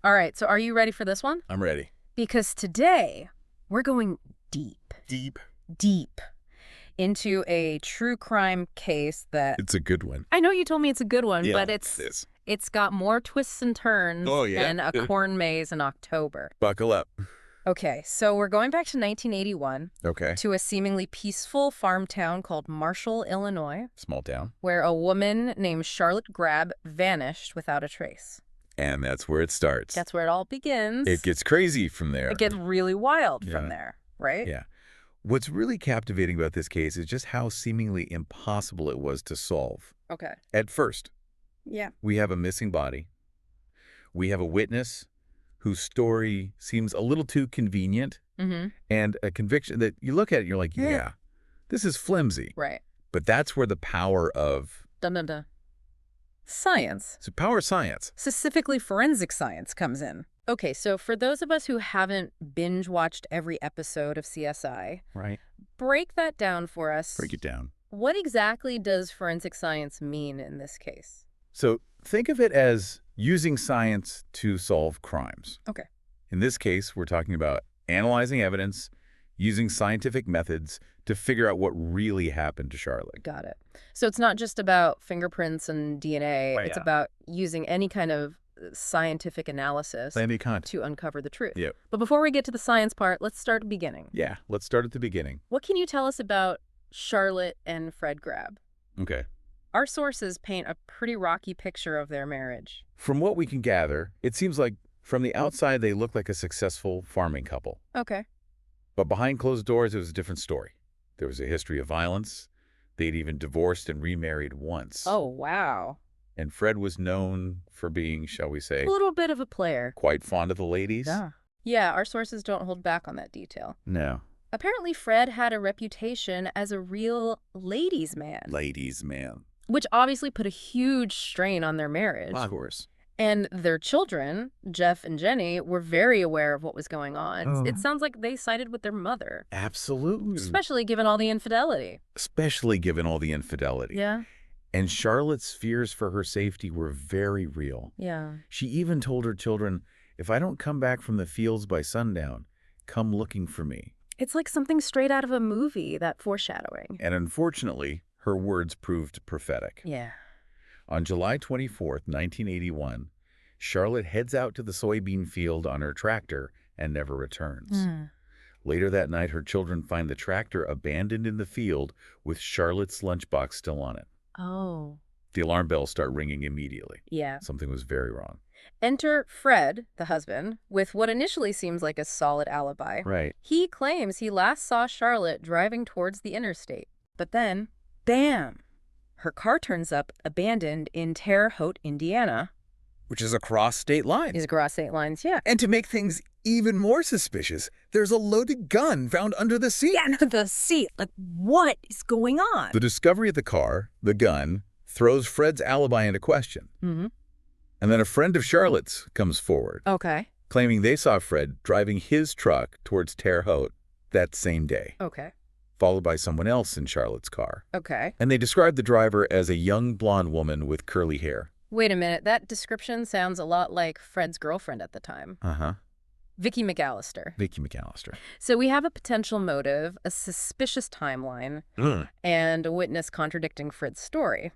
All right, so are you ready for this one? I'm ready. Because today we're going deep, Deep. deep into a true crime case that It's a good one. I know you told me it's a good one, Yeah, but it is. it's got more twists and turns Oh, yeah? than a corn maze in October. Buckle up. Okay, so we're going back to 1981 Okay. to a seemingly peaceful farm town called Marshall, Illinois, Small town. where a woman named Charlotte Grabbe vanished without a trace. And that's where it starts. That's where it all begins. It gets crazy from there. It gets really wild Yeah. from there, right? Yeah. What's really captivating about this case is just how seemingly impossible it was to solve. Okay. At first, Yeah. we have a missing body. We have a witness whose story seems a little too convenient, Mm-hmm. and a conviction that you look at it and you're like, yeah, this is flimsy. Right. But that's where the power of Dun dun dun. Science, power of science. specifically forensic science, comes in. Okay, so for those of us who haven't binge-watched every episode of CSI, Right. break that down for us. Break it down. What exactly does forensic science mean in this case? So think of it as using science to solve crimes. Okay. In this case, we're talking about analyzing evidence, using scientific methods to figure out what really happened to Charlotte. Got it. So it's not just about fingerprints and DNA. Right, It's yeah. about using any kind of scientific analysis Any kind. to uncover the truth. Yep. But before we get to the science part, let's start at the beginning. Yeah, let's start at the beginning. What can you tell us about Charlotte and Fred Grabbe? Okay. Our sources paint a pretty rocky picture of their marriage. From what we can gather, it seems like from the outside they look like a successful farming couple. Okay. But behind closed doors, it was a different story. There was a history of violence. They'd even divorced and remarried once. Oh, wow. And Fred was known for being, shall we say, A little bit of a player. quite fond of the ladies. Yeah, our sources don't hold back on that detail. No. Apparently, Fred had a reputation as a real ladies' man, Ladies, man. which obviously put a huge strain on their marriage. Of course. And their children, Jeff and Jenny, were very aware of what was going on. Oh. It sounds like they sided with their mother, Absolutely. especially given all the infidelity. Especially given all the infidelity. Yeah, And Charlotte's fears for her safety were very real. yeah. She even told her children, if I don't come back from the fields by sundown, come looking for me. It's like something straight out of a movie, that foreshadowing. And unfortunately, her words proved prophetic. Yeah. On July 24th, 1981, Charlotte heads out to the soybean field on her tractor and never returns. Later that night, her children find the tractor abandoned in the field with Charlotte's lunchbox still on it. Oh. The alarm bells start ringing immediately. Yeah. Something was very wrong. Enter Fred, the husband, with what initially seems like a solid alibi. Right. He claims he last saw Charlotte driving towards the interstate. But then, bam! Her car turns up abandoned in Terre Haute, Indiana. Which is across state lines. Is across state lines, yeah. And to make things even more suspicious, there's a loaded gun found under the seat. Yeah, no, the seat. Like, what is going on? The discovery of the car, the gun, throws Fred's alibi into question. Mm-hmm. And then a friend of Charlotte's comes forward, Okay. claiming they saw Fred driving his truck towards Terre Haute that same day, Okay. followed by someone else in Charlotte's car. Okay. And they described the driver as a young blonde woman with curly hair. Wait a minute. That description sounds a lot like Fred's girlfriend at the time, Uh-huh. Vicky McAllister. Vicky McAllister. So we have a potential motive, a suspicious timeline, and a witness contradicting Fred's story.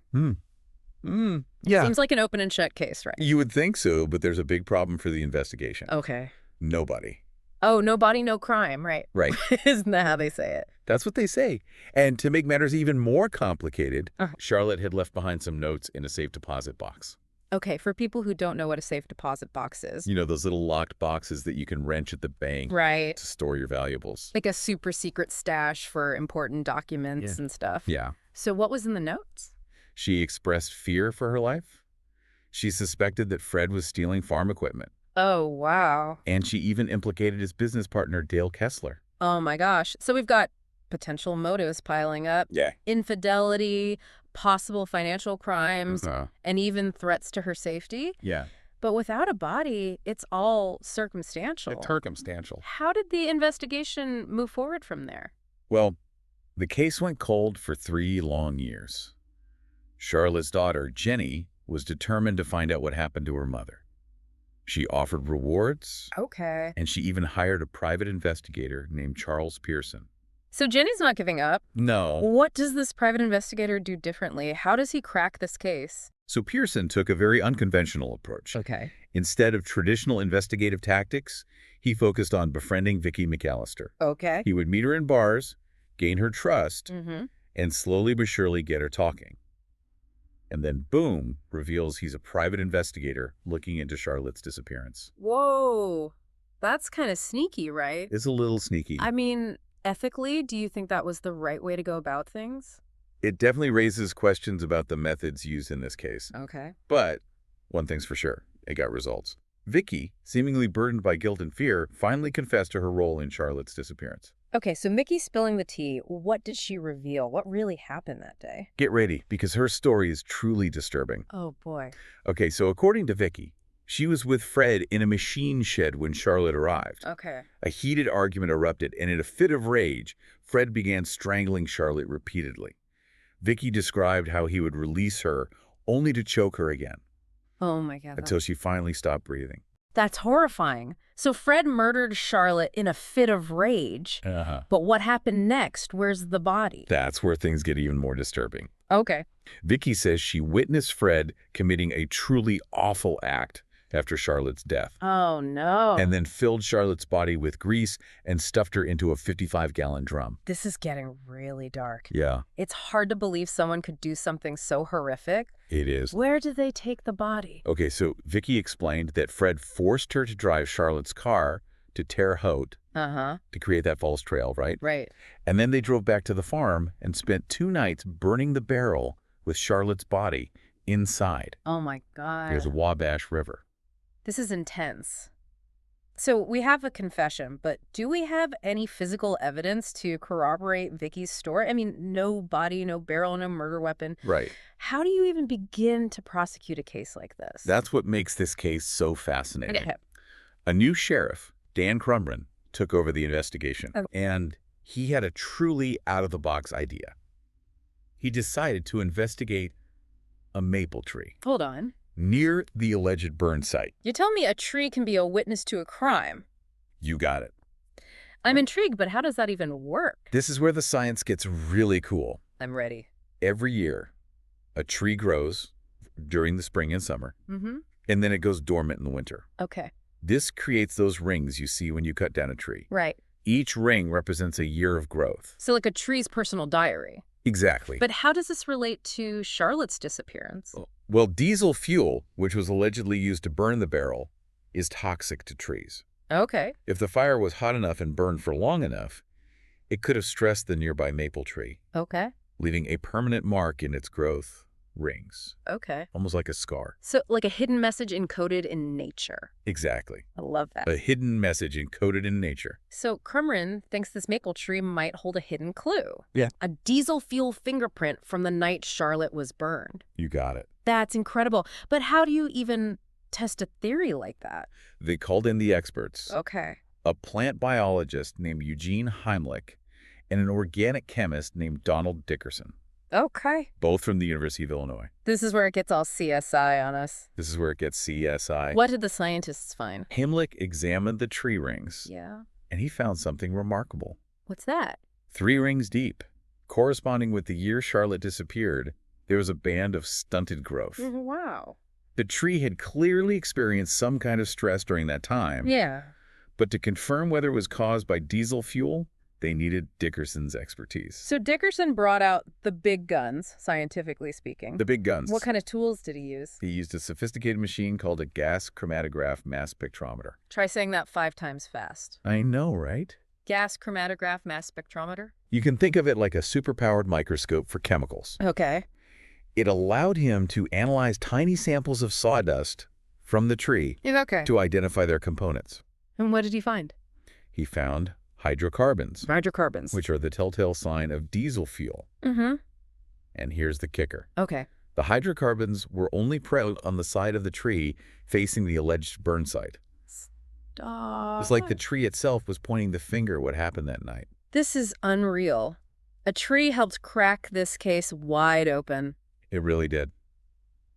Yeah. Seems like an open and shut case, right? You would think so, but there's a big problem for the investigation. Okay. Nobody. Oh, no body, no crime, right? Right. Isn't that how they say it? That's what they say. And to make matters even more complicated, Uh-huh. Charlotte had left behind some notes in a safe deposit box. Okay, for people who don't know what a safe deposit box is. You know, those little locked boxes that you can wrench at the bank Right. to store your valuables. Like a super secret stash for important documents Yeah. and stuff. Yeah. So what was in the notes? She expressed fear for her life. She suspected that Fred was stealing farm equipment. Oh, wow. And she even implicated his business partner, Dale Kessler. Oh, my gosh. So we've got potential motives piling up. Yeah. Infidelity, possible financial crimes, and even threats to her safety. Yeah. But without a body, it's all circumstantial. It's circumstantial. How did the investigation move forward from there? Well, the case went cold for 3 long years. Charlotte's daughter, Jenny, was determined to find out what happened to her mother. She offered rewards, Okay. and she even hired a private investigator named Charles Pearson. So Jenny's not giving up. No. What does this private investigator do differently? How does he crack this case? So Pearson took a very unconventional approach. Okay. Instead of traditional investigative tactics, he focused on befriending Vicki McAllister. Okay. He would meet her in bars, gain her trust, Mm-hmm. and slowly but surely get her talking. And then, boom, reveals he's a private investigator looking into Charlotte's disappearance. Whoa. That's kind of sneaky, right? It's a little sneaky. I mean, ethically, do you think that was the right way to go about things? It definitely raises questions about the methods used in this case. Okay. But one thing's for sure, it got results. Vicki, seemingly burdened by guilt and fear, finally confessed to her role in Charlotte's disappearance. Okay, so Mickey spilling the tea, what did she reveal? What really happened that day? Get ready, because her story is truly disturbing. Oh, boy. Okay, so according to Vicki, she was with Fred in a machine shed when Charlotte arrived. Okay. A heated argument erupted, and in a fit of rage, Fred began strangling Charlotte repeatedly. Vicki described how he would release her only to choke her again Oh, my God. until she finally stopped breathing. That's horrifying. So Fred murdered Charlotte in a fit of rage. But what happened next? Where's the body? That's where things get even more disturbing. Okay. Vicki says she witnessed Fred committing a truly awful act after Charlotte's death, Oh, no. and then filled Charlotte's body with grease and stuffed her into a 55-gallon drum. This is getting really dark. Yeah, It's hard to believe someone could do something so horrific. it is. Where did they take the body? Okay, so Vicki explained that Fred forced her to drive Charlotte's car to Terre Haute Uh-huh. to create that false trail, right? Right. And then they drove back to the farm and spent 2 nights burning the barrel with Charlotte's body inside. Oh, my God. There's a Wabash River. This is intense. So we have a confession, but do we have any physical evidence to corroborate Vicky's story? I mean, no body, no barrel, no murder weapon. Right. How do you even begin to prosecute a case like this? That's what makes this case so fascinating. Okay. A new sheriff, Dan Crumrin, took over the investigation, Oh. and he had a truly out-of-the-box idea. He decided to investigate a maple tree Hold on. near the alleged burn site. You tell me a tree can be a witness to a crime. You got it. I'm intrigued, but how does that even work? This is where the science gets really cool. I'm ready. Every year, a tree grows during the spring and summer, Mm-hmm. and then it goes dormant in the winter. Okay. This creates those rings you see when you cut down a tree. Right. Each ring represents a year of growth. So like a tree's personal diary. Exactly. But how does this relate to Charlotte's disappearance? Well, diesel fuel, which was allegedly used to burn the barrel, is toxic to trees. Okay. If the fire was hot enough and burned for long enough, it could have stressed the nearby maple tree, Okay. leaving a permanent mark in its growth rings, Okay. almost like a scar. So like a hidden message encoded in nature. Exactly. I love that. A hidden message encoded in nature. So Crumrin thinks this maple tree might hold a hidden clue. Yeah. A diesel fuel fingerprint from the night Charlotte was burned. You got it. That's incredible. But how do you even test a theory like that? They called in the experts, Okay. a plant biologist named Eugene Heimlich and an organic chemist named Donald Dickerson, Okay. both from the University of Illinois. This is where it gets all CSI on us. This is where it gets CSI. What did the scientists find? Heimlich examined the tree rings, Yeah. and he found something remarkable. What's that? 3 rings deep, corresponding with the year Charlotte disappeared, there was a band of stunted growth. Wow. The tree had clearly experienced some kind of stress during that time, Yeah. but to confirm whether it was caused by diesel fuel, they needed Dickerson's expertise. So Dickerson brought out the big guns, scientifically speaking. The big guns. What kind of tools did he use? He used a sophisticated machine called a gas chromatograph mass spectrometer. Try saying that 5 times fast. I know, right? Gas chromatograph mass spectrometer? You can think of it like a superpowered microscope for chemicals. Okay. It allowed him to analyze tiny samples of sawdust from the tree Okay. to identify their components. And what did he find? He found hydrocarbons, Hydrocarbons. which are the telltale sign of diesel fuel. Mm-hmm. And here's the kicker. Okay. The hydrocarbons were only present on the side of the tree facing the alleged burn site. Stop. It's like the tree itself was pointing the finger at what happened that night. This is unreal. A tree helped crack this case wide open. It really did.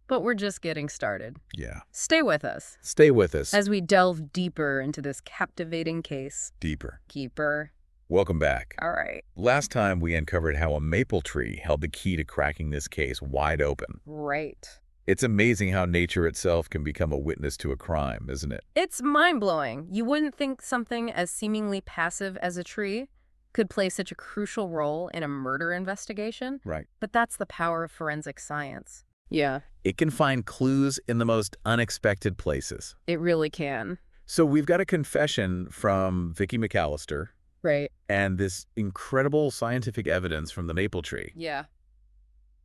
But we're just getting started. Yeah. Stay with us Stay with us. as we delve deeper into this captivating case. Deeper. Keeper. Welcome back. All right. Last time we uncovered how a maple tree held the key to cracking this case wide open. Right. It's amazing how nature itself can become a witness to a crime, isn't it? It's mind-blowing. You wouldn't think something as seemingly passive as a tree could play such a crucial role in a murder investigation. Right. But that's the power of forensic science. Yeah, It can find clues in the most unexpected places. it really can. So we've got a confession from Vicki McAllister Right. and this incredible scientific evidence from the maple tree. Yeah.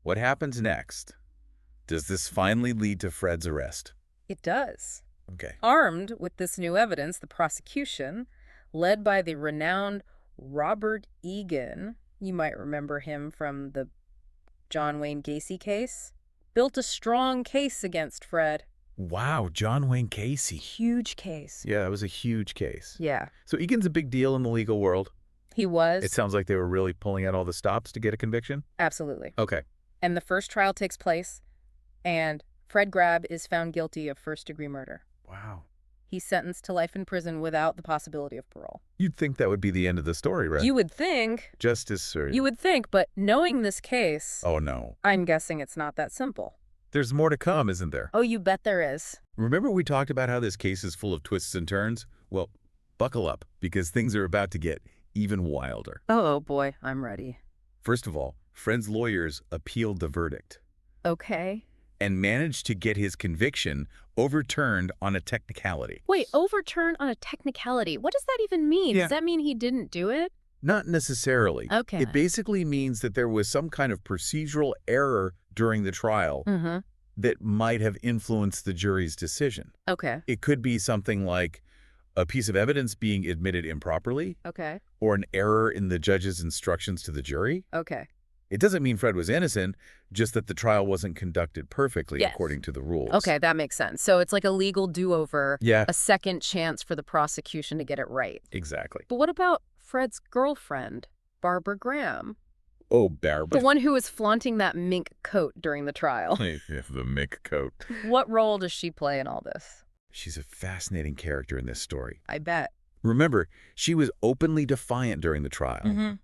What happens next? Does this finally lead to Fred's arrest? It does. Okay. Armed with this new evidence, the prosecution, led by the renowned Robert Egan, you might remember him from the John Wayne Gacy case, built a strong case against Fred. Wow, John Wayne Casey. Huge case. Yeah, that was a huge case. Yeah, So Egan's a big deal in the legal world. he was. It sounds like they were really pulling out all the stops to get a conviction. Absolutely. Okay. And the first trial takes place, and Fred Grabbe is found guilty of first-degree murder. Wow. He's sentenced to life in prison without the possibility of parole. You'd think that would be the end of the story, right? You would think. Justice or... You would think, but knowing this case, Oh, no. I'm guessing it's not that simple. There's more to come, isn't there? Oh, you bet there is. Remember we talked about how this case is full of twists and turns? Well, buckle up, because things are about to get even wilder. Oh boy, I'm ready. First of all, Fred's lawyers appealed the verdict Okay. and managed to get his conviction overturned on a technicality. Wait, overturn on a technicality. What does that even mean? Yeah. Does that mean he didn't do it? Not necessarily. Okay. It basically means that there was some kind of procedural error during the trial Mm-hmm. that might have influenced the jury's decision. Okay. It could be something like a piece of evidence being admitted improperly Okay. or an error in the judge's instructions to the jury. Okay. It doesn't mean Fred was innocent, just that the trial wasn't conducted perfectly Yes. according to the rules. Okay, that makes sense. So it's like a legal do-over, Yeah, a second chance for the prosecution to get it right. exactly. But what about Fred's girlfriend, Barbara Graham? Oh, Barbara. The one who was flaunting that mink coat during the trial. The Mick coat. What role does she play in all this? She's a fascinating character in this story. I bet. Remember, she was openly defiant during the trial,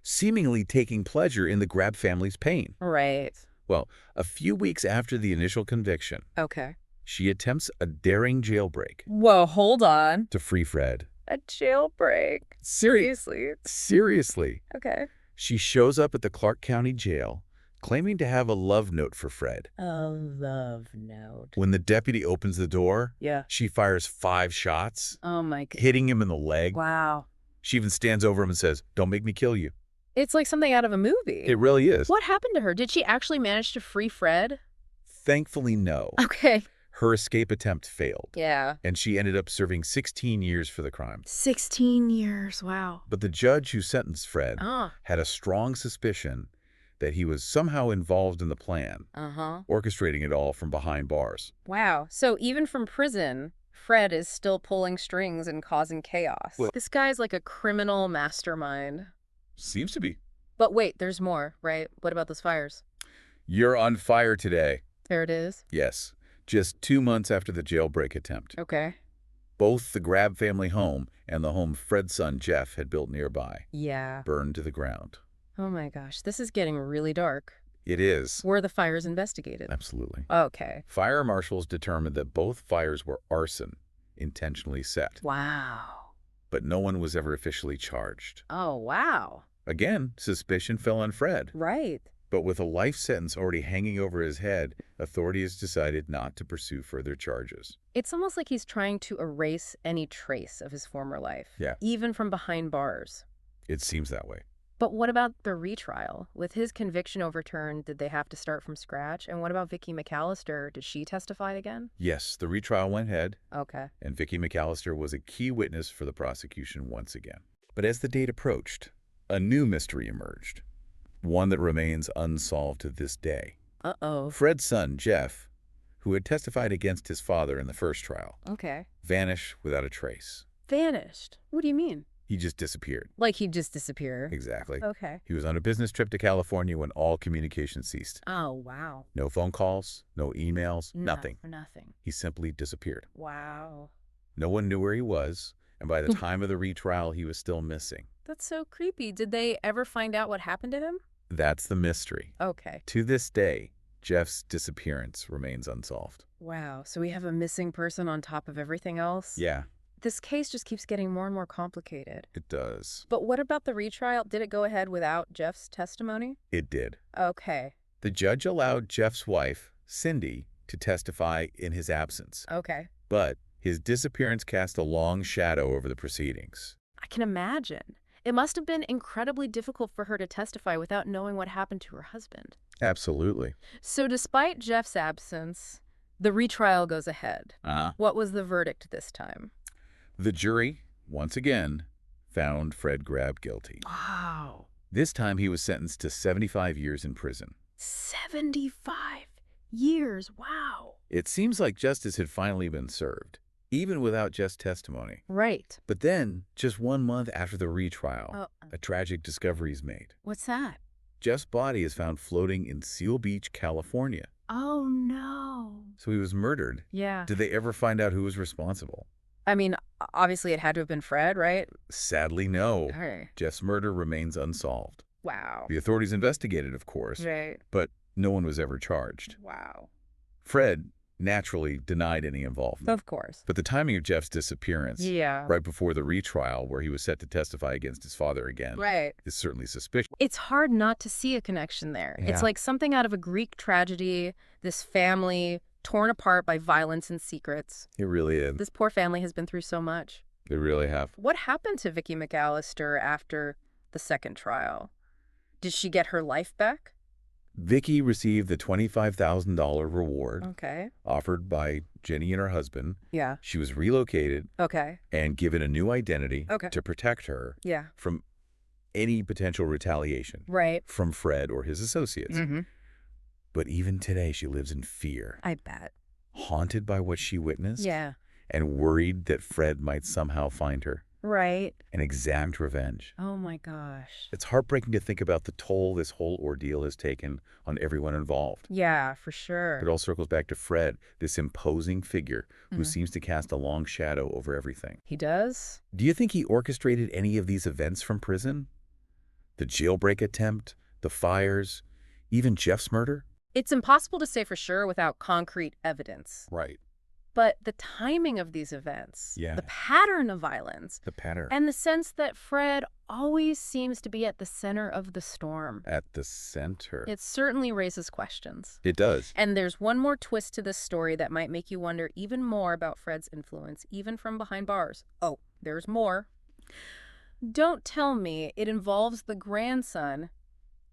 seemingly taking pleasure in the Grabbe family's pain. Right. Well, a few weeks after the initial conviction, Okay. she attempts a daring jailbreak Whoa, hold on. to free Fred. A jailbreak. Seriously. Okay. She shows up at the Clark County Jail, claiming to have a love note for Fred. A love note. When the deputy opens the door, Yeah. she fires 5 shots, Oh my god. hitting him in the leg. Wow. She even stands over him and says, "Don't make me kill you." It's like something out of a movie. It really is. What happened to her? Did she actually manage to free Fred? Thankfully, no. Okay. Her escape attempt failed, Yeah. and she ended up serving 16 years for the crime. 16 years. Wow. But the judge who sentenced Fred Ah. had a strong suspicion that he was somehow involved in the plan, Uh-huh. orchestrating it all from behind bars. Wow. So even from prison, Fred is still pulling strings and causing chaos. Well- This guy's like a criminal mastermind. Seems to be. But wait, there's more, right? What about those fires? You're on fire today. There it is. Yes, just 2 months after the jailbreak attempt. Okay. Both the Grabbe family home and the home Fred's son Jeff had built nearby Yeah. burned to the ground. Oh my gosh, this is getting really dark. It is. Were the fires investigated? Absolutely. Okay. Fire marshals determined that both fires were arson, intentionally set, Wow. but no one was ever officially charged. Oh, wow. Again, suspicion fell on Fred, Right. but with a life sentence already hanging over his head, authorities decided not to pursue further charges. It's almost like he's trying to erase any trace of his former life. Yeah. Even from behind bars. It seems that way. But what about the retrial? With his conviction overturned, did they have to start from scratch? And what about Vicki McAllister? Did she testify again? Yes, the retrial went ahead, Okay. and Vicki McAllister was a key witness for the prosecution once again. But as the date approached, a new mystery emerged, one that remains unsolved to this day. Uh-oh. Fred's son, Jeff, who had testified against his father in the first trial, Okay. vanished without a trace. Vanished. What do you mean? He just disappeared. Like he'd just disappear. Exactly. Okay. He was on a business trip to California when all communication ceased. Oh, wow. No phone calls, no emails, nothing. Nothing. He simply disappeared. Wow. No one knew where he was, and by the time of the retrial, he was still missing. That's so creepy. Did they ever find out what happened to him? That's the mystery. Okay. To this day, Jeff's disappearance remains unsolved. Wow. So we have a missing person on top of everything else? Yeah, This case just keeps getting more and more complicated. it does. But what about the retrial? Did it go ahead without Jeff's testimony? It did. Okay. The judge allowed Jeff's wife, Cindy, to testify in his absence. Okay. But his disappearance cast a long shadow over the proceedings. I can imagine. It must have been incredibly difficult for her to testify without knowing what happened to her husband. Absolutely. So despite Jeff's absence, the retrial goes ahead. What was the verdict this time? The jury, once again, found Fred Grabbe guilty. Wow. This time he was sentenced to 75 years in prison. 75 years. Wow. It seems like justice had finally been served, even without Jeff's testimony. Right. But then, just 1 month after the retrial, Oh, a tragic discovery is made. what's that? Jeff's body is found floating in Seal Beach, California. Oh, no. So he was murdered. Yeah. Did they ever find out who was responsible? I mean, obviously it had to have been Fred, right? Sadly, no. Hey. Jeff's murder remains unsolved. Wow. The authorities investigated, of course, Right. but no one was ever charged. Wow. Fred naturally denied any involvement. Of course. But the timing of Jeff's disappearance, Yeah. right before the retrial where he was set to testify against his father again, Right. is certainly suspicious. It's hard not to see a connection there. Yeah. It's like something out of a Greek tragedy, this family torn apart by violence and secrets. It really is. This poor family has been through so much. They really have. What happened to Vicki McAllister after the second trial? Did she get her life back? Vicki received the $25,000 reward Okay. offered by Jenny and her husband. Yeah. She was relocated Okay. and given a new identity Okay. to protect her Yeah. from any potential retaliation Right. from Fred or his associates. Mm-hmm. But even today, she lives in fear, I bet. haunted by what she witnessed, Yeah. and worried that Fred might somehow find her Right. and exact revenge. Oh my gosh. It's heartbreaking to think about the toll this whole ordeal has taken on everyone involved. Yeah, for sure. It all circles back to Fred, this imposing figure who Mhm. seems to cast a long shadow over everything. He does? Do you think he orchestrated any of these events from prison? The jailbreak attempt, the fires, even Jeff's murder? It's impossible to say for sure without concrete evidence. Right. But the timing of these events, Yeah. the pattern of violence, The pattern. and the sense that Fred always seems to be at the center of the storm, At the center. it certainly raises questions. It does. And there's one more twist to this story that might make you wonder even more about Fred's influence, even from behind bars. Oh, there's more. Don't tell me it involves the grandson,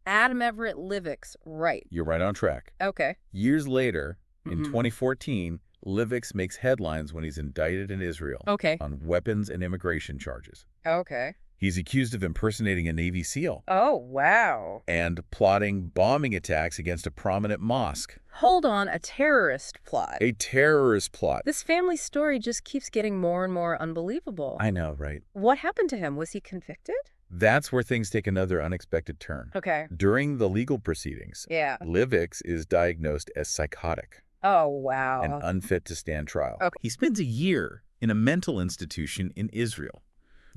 Adam Everett Livix, right? You're right on track. Okay. Years later, in Mhm. 2014, Livix makes headlines when he's indicted in Israel Okay. on weapons and immigration charges. Okay. He's accused of impersonating a Navy SEAL Oh, wow. and plotting bombing attacks against a prominent mosque. Hold on, a terrorist plot. A terrorist plot. This family story just keeps getting more and more unbelievable. I know, right? What happened to him? Was he convicted? That's where things take another unexpected turn. Okay. During the legal proceedings, Yeah. Livix is diagnosed as psychotic Oh, wow. and unfit to stand trial. Okay. He spends a year in a mental institution in Israel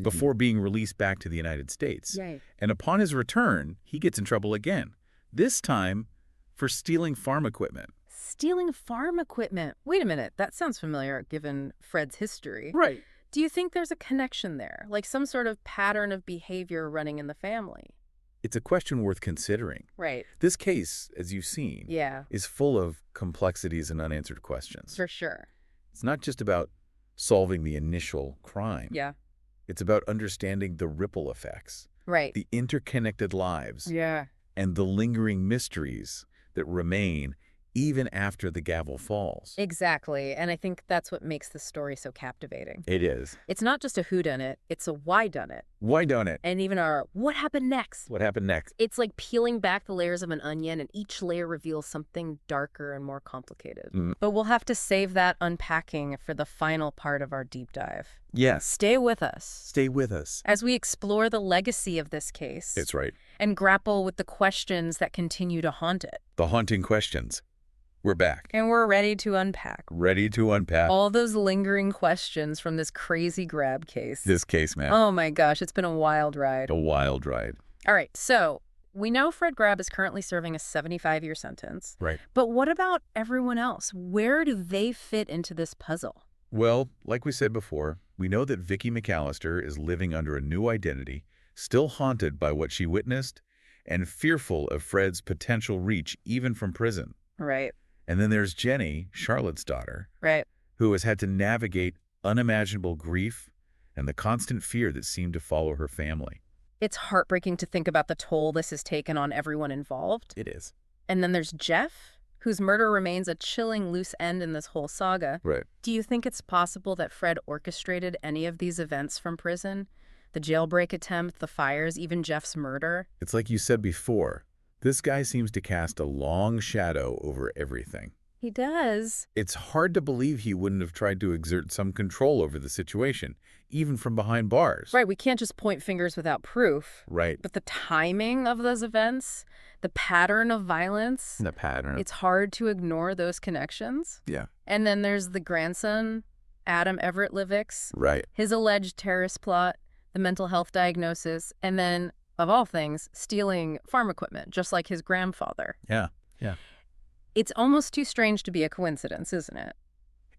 before being released back to the United States. Right. And upon his return, he gets in trouble again, this time for stealing farm equipment. Stealing farm equipment. Wait a minute. That sounds familiar given Fred's history. Right. Do you think there's a connection there? Like some sort of pattern of behavior running in the family? It's a question worth considering. Right. This case, as you've seen, Yeah, is full of complexities and unanswered questions. for sure. It's not just about solving the initial crime. Yeah. It's about understanding the ripple effects, Right. the interconnected lives, Yeah. and the lingering mysteries that remain even after the gavel falls. Exactly. And I think that's what makes the story so captivating. It is. It's not just a whodunit, it's a whodunit. Why don't it? And even our what happened next? What happened next? It's like peeling back the layers of an onion, and each layer reveals something darker and more complicated. But we'll have to save that unpacking for the final part of our deep dive. Yes. Stay with us Stay with us. as we explore the legacy of this case. It's right. And grapple with the questions that continue to haunt it. The haunting questions. We're back. And we're ready to unpack Ready to unpack all those lingering questions from this crazy Grabbe case. this case, man. Oh my gosh, it's been a wild ride. A wild ride. All right, so we know Fred Grabbe is currently serving a 75-year sentence. Right. But what about everyone else? Where do they fit into this puzzle? Well, like we said before, we know that Vicky McAllister is living under a new identity, still haunted by what she witnessed, and fearful of Fred's potential reach even from prison. Right. And then there's Jenny, Charlotte's daughter, Right. who has had to navigate unimaginable grief and the constant fear that seemed to follow her family. It's heartbreaking to think about the toll this has taken on everyone involved. It is. And then there's Jeff, whose murder remains a chilling loose end in this whole saga. Right. Do you think it's possible that Fred orchestrated any of these events from prison? The jailbreak attempt, the fires, even Jeff's murder? It's like you said before. This guy seems to cast a long shadow over everything. He does. It's hard to believe he wouldn't have tried to exert some control over the situation, even from behind bars. Right, we can't just point fingers without proof. Right. But the timing of those events, the pattern of violence, The pattern. it's hard to ignore those connections. Yeah. And then there's the grandson, Adam Everett Livix, Right. his alleged terrorist plot, the mental health diagnosis, and then, of all things, stealing farm equipment, just like his grandfather. Yeah. Yeah. It's almost too strange to be a coincidence, isn't it?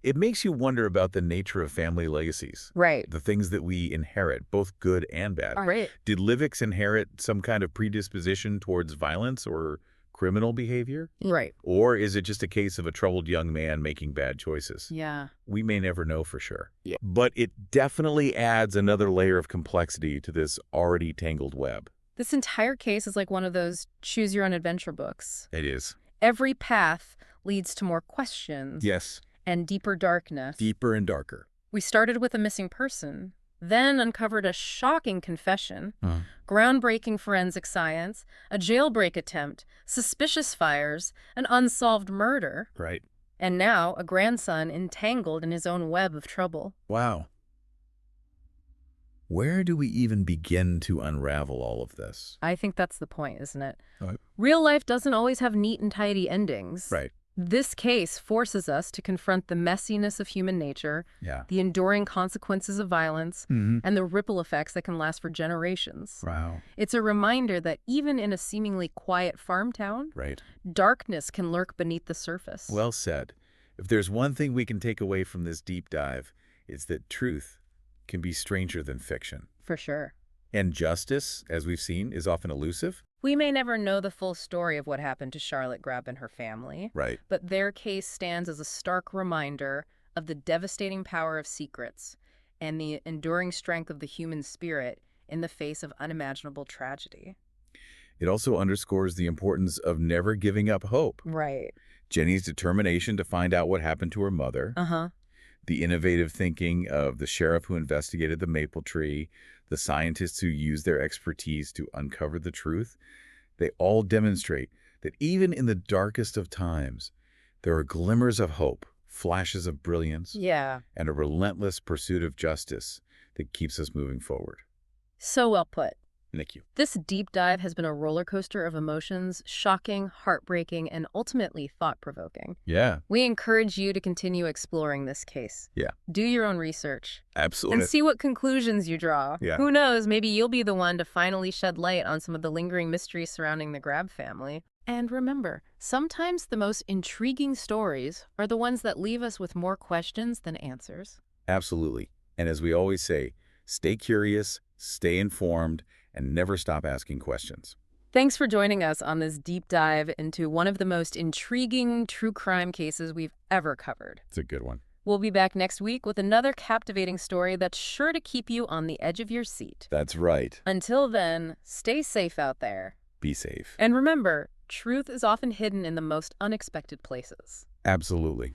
It makes you wonder about the nature of family legacies. Right. The things that we inherit, both good and bad. Right. Did Livix inherit some kind of predisposition towards violence or criminal behavior? Right. Or is it just a case of a troubled young man making bad choices? Yeah. We may never know for sure. Yeah. But it definitely adds another layer of complexity to this already tangled web. This entire case is like one of those choose-your-own-adventure books. It is. Every path leads to more questions. Yes. And deeper darkness. Deeper and darker. We started with a missing person, then uncovered a shocking confession, groundbreaking forensic science, a jailbreak attempt, suspicious fires, an unsolved murder, Right. and now a grandson entangled in his own web of trouble. Wow. Where do we even begin to unravel all of this? I think that's the point, isn't it? Right. Real life doesn't always have neat and tidy endings. Right. This case forces us to confront the messiness of human nature, Yeah. the enduring consequences of violence, Mm-hmm. and the ripple effects that can last for generations. Wow. It's a reminder that even in a seemingly quiet farm town, Right. darkness can lurk beneath the surface. Well said. If there's one thing we can take away from this deep dive, it's that truth can be stranger than fiction. For sure. And justice, as we've seen, is often elusive. We may never know the full story of what happened to Charlotte Grabbe and her family, Right. but their case stands as a stark reminder of the devastating power of secrets and the enduring strength of the human spirit in the face of unimaginable tragedy. It also underscores the importance of never giving up hope. Right. Jenny's determination to find out what happened to her mother, Uh-huh. the innovative thinking of the sheriff who investigated the maple tree, the scientists who used their expertise to uncover the truth, they all demonstrate that even in the darkest of times, there are glimmers of hope, flashes of brilliance, Yeah. and a relentless pursuit of justice that keeps us moving forward. So well put. Thank you. This deep dive has been a roller coaster of emotions, shocking, heartbreaking, and ultimately thought-provoking. Yeah, We encourage you to continue exploring this case. Yeah. Do your own research absolutely. and see what conclusions you draw. Yeah. Who knows, maybe you'll be the one to finally shed light on some of the lingering mysteries surrounding the Grabbe family. And remember, sometimes the most intriguing stories are the ones that leave us with more questions than answers. Absolutely. And as we always say, stay curious, stay informed, and never stop asking questions. Thanks for joining us on this deep dive into one of the most intriguing true crime cases we've ever covered. It's a good one. We'll be back next week with another captivating story that's sure to keep you on the edge of your seat. That's right. Until then, stay safe out there. Be safe. And remember, truth is often hidden in the most unexpected places. Absolutely.